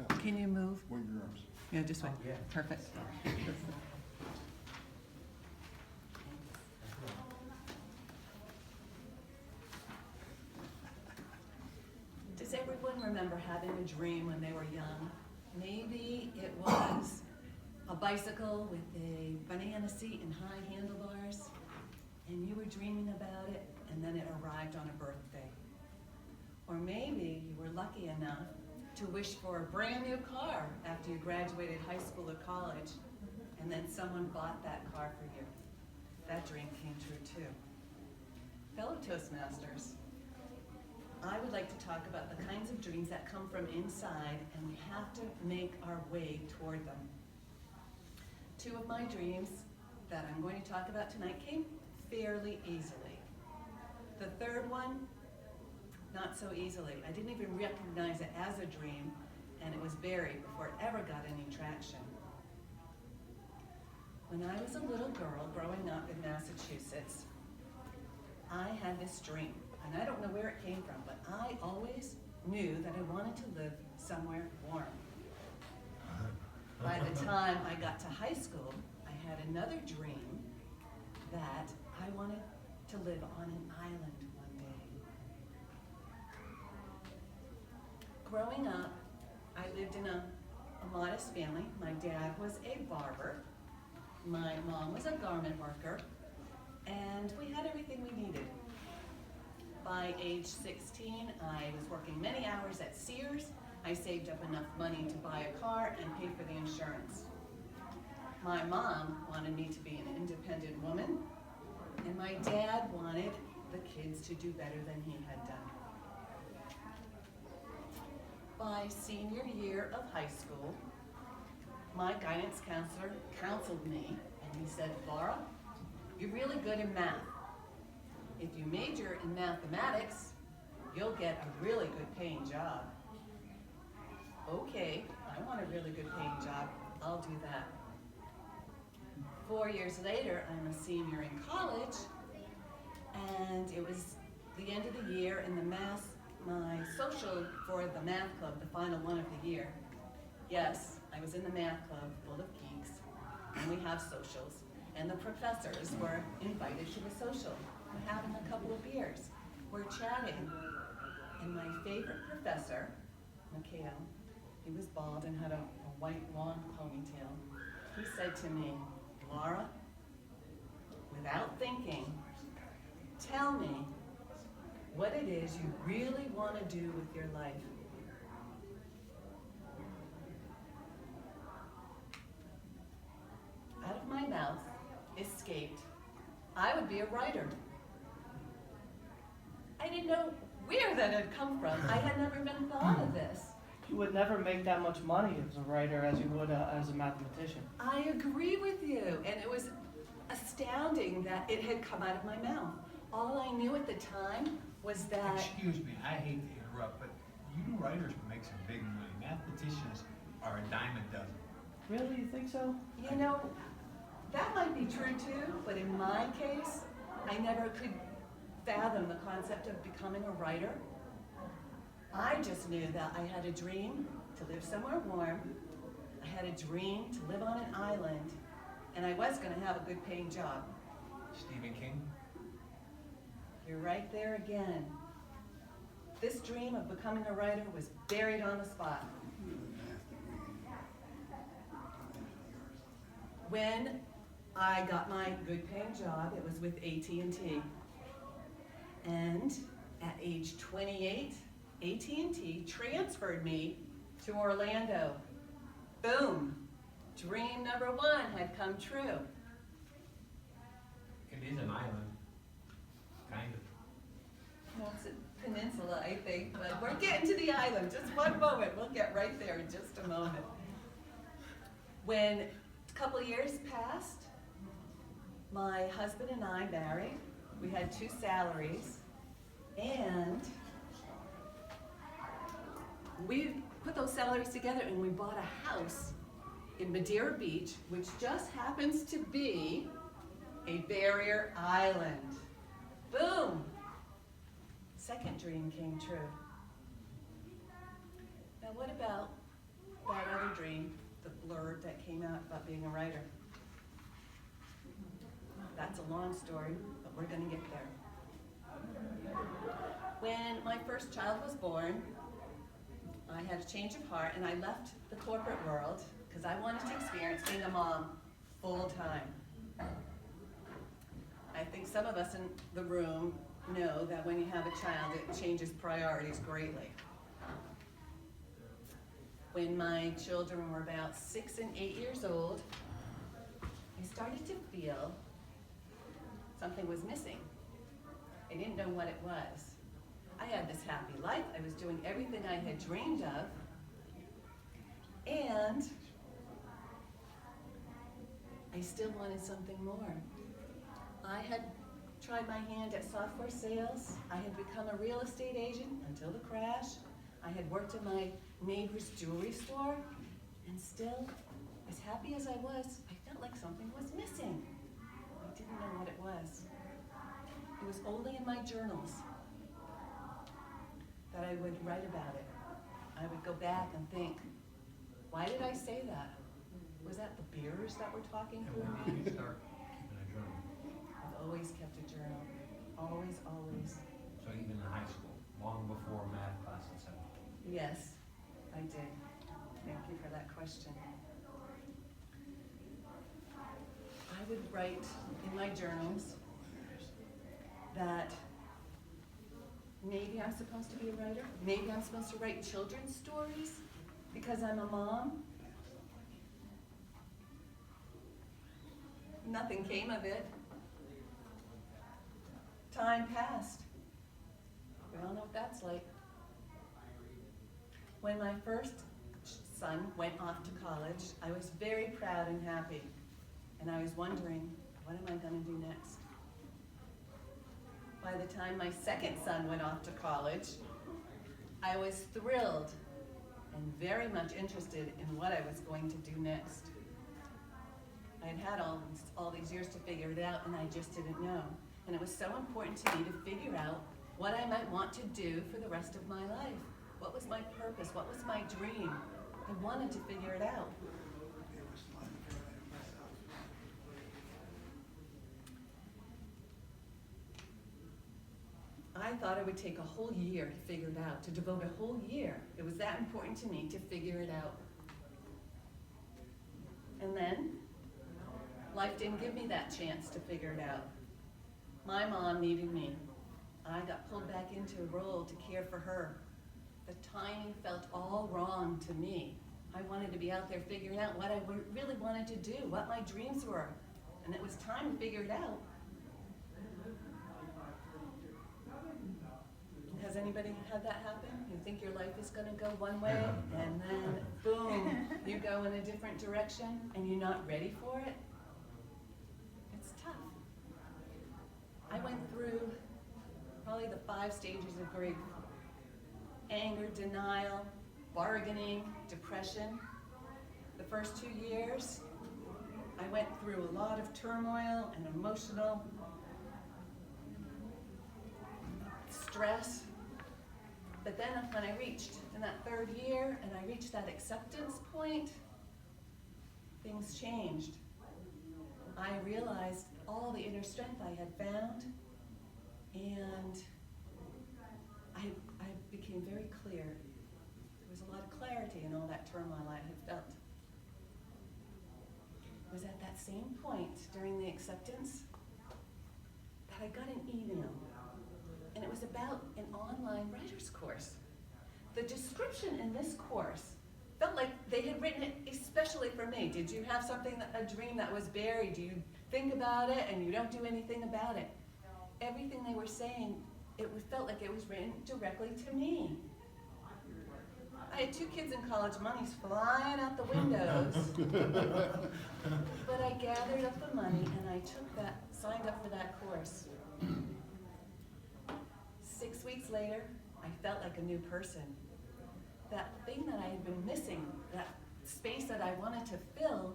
Can you move? Wave your arms. Yeah, just wait. Oh, yeah. Perfect. Does everyone remember having a dream when they were young? Maybe it was a bicycle with a banana seat and high handlebars, and you were dreaming about it, and then it arrived on a birthday. Or maybe you were lucky enough to wish for a brand new car after you graduated high school or college, and then someone bought that car for you. That dream came true too. Fellow Toastmasters, I would like to talk about the kinds of dreams that come from inside, and we have to make our way toward them. Two of my dreams that I'm going to talk about tonight came fairly easily. The third one, not so easily. I didn't even recognize it as a dream, and it was buried before it ever got any traction. When I was a little girl growing up in Massachusetts, I had this dream, and I don't know where it came from, but I always knew that I wanted to live somewhere warm. By the time I got to high school, I had another dream that I wanted to live on an island one day. Growing up, I lived in a modest family. My dad was a barber. My mom was a garment worker. And we had everything we needed. By age 16, I was working many hours at Sears. I saved up enough money to buy a car and pay for the insurance. My mom wanted me to be an independent woman, and my dad wanted the kids to do better than he had done. By senior year of high school, my guidance counselor counseled me, and he said, "Laura, you're really good in math. If you major in mathematics, you'll get a really good paying job." Okay, I want a really good paying job. I'll do that. 4 years later, I'm a senior in college, and it was the end of the year, and my social for the math club, the final one of the year. Yes, I was in the math club full of geeks, and we have socials, and the professors were invited to the social. We're having a couple of beers. We're chatting, and my favorite professor, Mikhail, he was bald and had a white long ponytail. He said to me, "Laura, without thinking, tell me what it is you really want to do with your life." Out of my mouth escaped, "I would be a writer." I didn't know where that had come from. I had never even thought of this. You would never make that much money as a writer as you would as a mathematician. I agree with you, and it was astounding that it had come out of my mouth. All I knew at the time was that... Excuse me, I hate to interrupt, but you writers make some big money. Mathematicians are a dime a dozen. Really, you think so? You know, that might be true too, but in my case, I never could fathom the concept of becoming a writer. I just knew that I had a dream to live somewhere warm. I had a dream to live on an island, and I was going to have a good paying job. Stephen King? You're right there again. This dream of becoming a writer was buried on the spot. When I got my good paying job, it was with AT&T. And at age 28, AT&T transferred me to Orlando. Boom! Dream number one had come true. It is an island. Kind of. Well, it's a peninsula, I think, but we're getting to the island. Just one moment. We'll get right there in just a moment. When a couple years passed, my husband and I married. We had 2 salaries, and we put those salaries together and we bought a house in Madeira Beach, which just happens to be a barrier island. Boom! Second dream came true. Now what about that other dream, the blurb that came out about being a writer. That's a long story, but we're gonna get there. When my first child was born, I had a change of heart and I left the corporate world because I wanted to experience being a mom full time. I think some of us in the room know that when you have a child, it changes priorities greatly. When my children were about 6 and 8 years old, I started to feel something was missing. I didn't know what it was. I had this happy life. I was doing everything I had dreamed of. And I still wanted something more. I had tried my hand at software sales. I had become a real estate agent until the crash. I had worked in my neighbor's jewelry store. And still, as happy as I was, I felt like something was missing. I didn't know what it was. It was only in my journals that I would write about it. I would go back and think, why did I say that? Was that the beers that were talking And through when me? did you start keeping a journal? I've always kept a journal. Always, always. So even in high school, long before math class at 7. Yes, I did. Thank you for that question. I would write in my journals that maybe I'm supposed to be a writer. Maybe I'm supposed to write children's stories because I'm a mom. Nothing came of it. Time passed. We all know what that's like. When my first son went off to college, I was very proud and happy. And I was wondering, what am I going to do next? By the time my second son went off to college, I was thrilled and very much interested in what I was going to do next. I had had all these years to figure it out, and I just didn't know. And it was so important to me to figure out what I might want to do for the rest of my life. What was my purpose? What was my dream? I wanted to figure it out. I thought it would take a whole year to figure it out, to devote a whole year. It was that important to me to figure it out. And then, life didn't give me that chance to figure it out. My mom needed me. I got pulled back into a role to care for her. The timing felt all wrong to me. I wanted to be out there figuring out what I really wanted to do, what my dreams were. And it was time to figure it out. Has anybody had that happen? You think your life is going to go one way, and then boom, you go in a different direction, and you're not ready for it? It's tough. I went through probably the 5 stages of grief. Anger, denial, bargaining, depression. The first 2 years, I went through a lot of turmoil and emotional stress. But then when I reached in that 3rd year and I reached that acceptance point, things changed. I realized all the inner strength I had found, and I became very clear. There was a lot of clarity in all that turmoil I had felt. It was at that same point during the acceptance that I got an email. And it was about an online writer's course. The description in this course felt like they had written it especially for me. Did you have something, a dream that was buried? Do you think about it and you don't do anything about it? Everything they were saying, it felt like it was written directly to me. I had 2 kids in college, money's flying out the windows. But I gathered up the money and I signed up for that course. 6 weeks later, I felt like a new person. That thing that I had been missing, that space that I wanted to fill,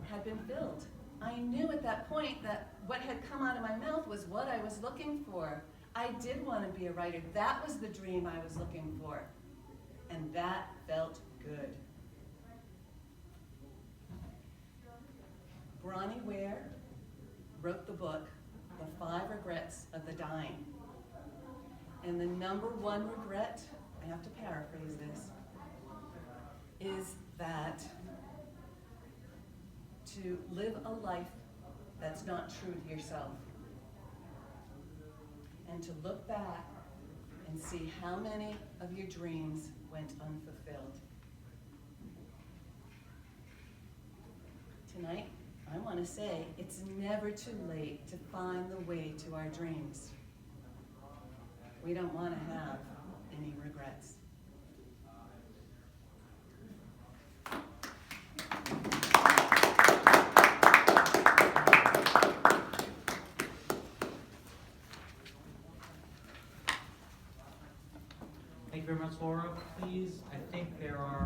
had been filled. I knew at that point that what had come out of my mouth was what I was looking for. I did want to be a writer. That was the dream I was looking for. and that felt good. Bronnie Ware wrote the book, The 5 Regrets of the Dying. And the number one regret, I have to paraphrase this, is that to live a life that's not true to yourself. And to look back and see how many of your dreams went unfulfilled. Tonight, I want to say it's never too late to find the way to our dreams. We don't want to have any regrets. Thank you very much, Laura. Please, I think there are